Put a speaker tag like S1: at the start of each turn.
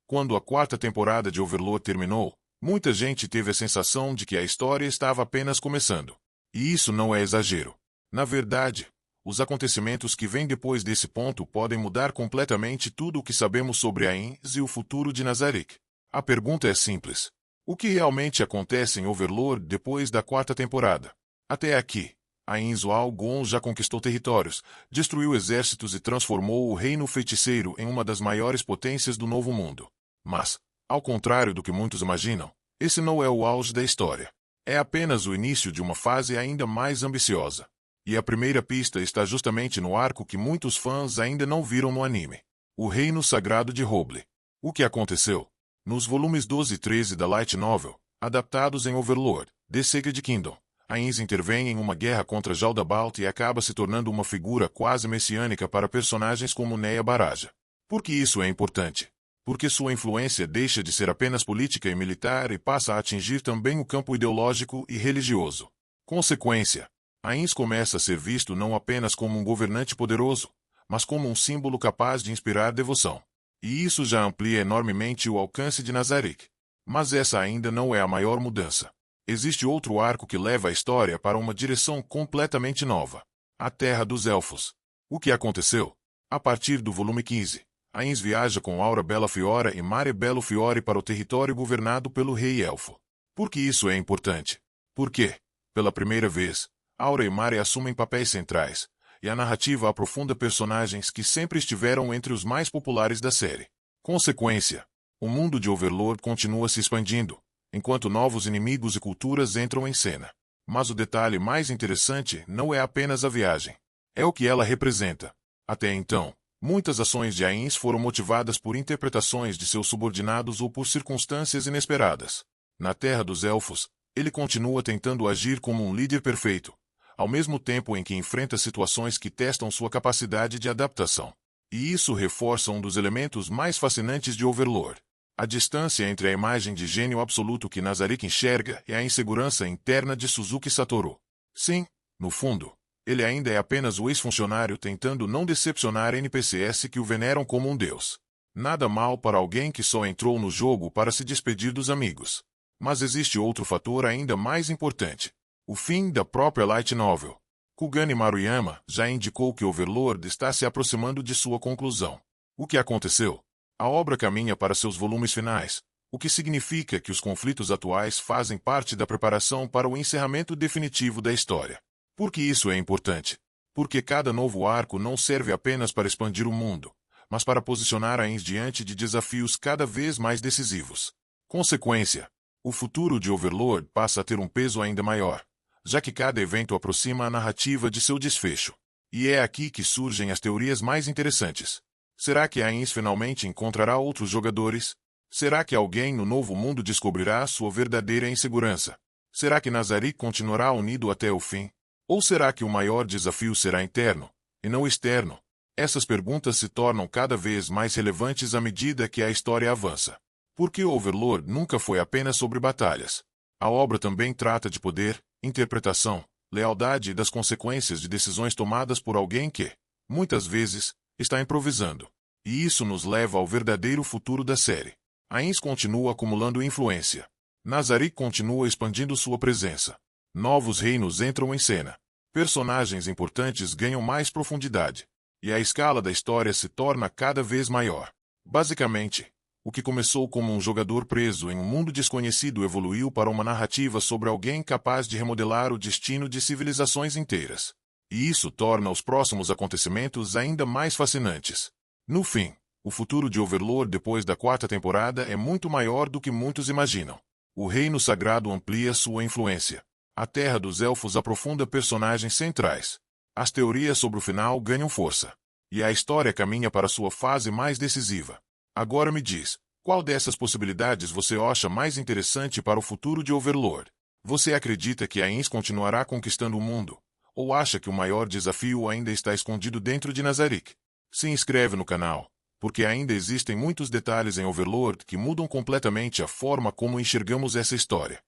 S1: Quando a quarta temporada de Overlord terminou, muita gente teve a sensação de que a história estava apenas começando. E isso não é exagero. Na verdade, os acontecimentos que vêm depois desse ponto podem mudar completamente tudo o que sabemos sobre Ainz e o futuro de Nazarick. A pergunta é simples. O que realmente acontece em Overlord depois da quarta temporada? Até aqui, Ainz Gon já conquistou territórios, destruiu exércitos e transformou o Reino Feiticeiro em uma das maiores potências do Novo Mundo. Mas, ao contrário do que muitos imaginam, esse não é o auge da história. É apenas o início de uma fase ainda mais ambiciosa. E a primeira pista está justamente no arco que muitos fãs ainda não viram no anime. O Reino Sagrado de Roble. O que aconteceu? Nos volumes 12 e 13 da Light Novel, adaptados em Overlord, The Sacred Kingdom, Ainz intervém em uma guerra contra Jaldabalt e acaba se tornando uma figura quase messiânica para personagens como Neya Baraja. Por que isso é importante? Porque sua influência deixa de ser apenas política e militar e passa a atingir também o campo ideológico e religioso. Consequência, Ainz começa a ser visto não apenas como um governante poderoso, mas como um símbolo capaz de inspirar devoção. E isso já amplia enormemente o alcance de Nazarick. Mas essa ainda não é a maior mudança. Existe outro arco que leva a história para uma direção completamente nova. A Terra dos Elfos. O que aconteceu? A partir do volume 15, Ainz viaja com Aura Bellafiora e Mare Bellafiore para o território governado pelo Rei Elfo. Por que isso é importante? Porque, pela primeira vez, Aura e Mare assumem papéis centrais, e a narrativa aprofunda personagens que sempre estiveram entre os mais populares da série. Consequência, o mundo de Overlord continua se expandindo, enquanto novos inimigos e culturas entram em cena. Mas o detalhe mais interessante não é apenas a viagem. É o que ela representa. Até então, muitas ações de Ainz foram motivadas por interpretações de seus subordinados ou por circunstâncias inesperadas. Na Terra dos Elfos, ele continua tentando agir como um líder perfeito, ao mesmo tempo em que enfrenta situações que testam sua capacidade de adaptação. E isso reforça um dos elementos mais fascinantes de Overlord. A distância entre a imagem de gênio absoluto que Nazarick enxerga e a insegurança interna de Suzuki Satoru. Sim, no fundo, ele ainda é apenas o ex-funcionário tentando não decepcionar NPCs que o veneram como um deus. Nada mal para alguém que só entrou no jogo para se despedir dos amigos. Mas existe outro fator ainda mais importante. O fim da própria Light Novel. Kugane Maruyama já indicou que Overlord está se aproximando de sua conclusão. O que aconteceu? A obra caminha para seus volumes finais, o que significa que os conflitos atuais fazem parte da preparação para o encerramento definitivo da história. Por que isso é importante? Porque cada novo arco não serve apenas para expandir o mundo, mas para posicionar Ainz diante de desafios cada vez mais decisivos. Consequência, o futuro de Overlord passa a ter um peso ainda maior, já que cada evento aproxima a narrativa de seu desfecho. E é aqui que surgem as teorias mais interessantes. Será que Ainz finalmente encontrará outros jogadores? Será que alguém no novo mundo descobrirá sua verdadeira insegurança? Será que Nazarick continuará unido até o fim? Ou será que o maior desafio será interno, e não externo? Essas perguntas se tornam cada vez mais relevantes à medida que a história avança. Porque Overlord nunca foi apenas sobre batalhas. A obra também trata de poder, interpretação, lealdade e das consequências de decisões tomadas por alguém que, muitas vezes, está improvisando. E isso nos leva ao verdadeiro futuro da série. Ainz continua acumulando influência. Nazarick continua expandindo sua presença. Novos reinos entram em cena. Personagens importantes ganham mais profundidade. E a escala da história se torna cada vez maior. Basicamente, o que começou como um jogador preso em um mundo desconhecido evoluiu para uma narrativa sobre alguém capaz de remodelar o destino de civilizações inteiras. E isso torna os próximos acontecimentos ainda mais fascinantes. No fim, o futuro de Overlord depois da quarta temporada é muito maior do que muitos imaginam. O Reino Sagrado amplia sua influência. A Terra dos Elfos aprofunda personagens centrais. As teorias sobre o final ganham força. E a história caminha para sua fase mais decisiva. Agora me diz, qual dessas possibilidades você acha mais interessante para o futuro de Overlord? Você acredita que Ainz continuará conquistando o mundo? Ou acha que o maior desafio ainda está escondido dentro de Nazarick? Se inscreve no canal, porque ainda existem muitos detalhes em Overlord que mudam completamente a forma como enxergamos essa história.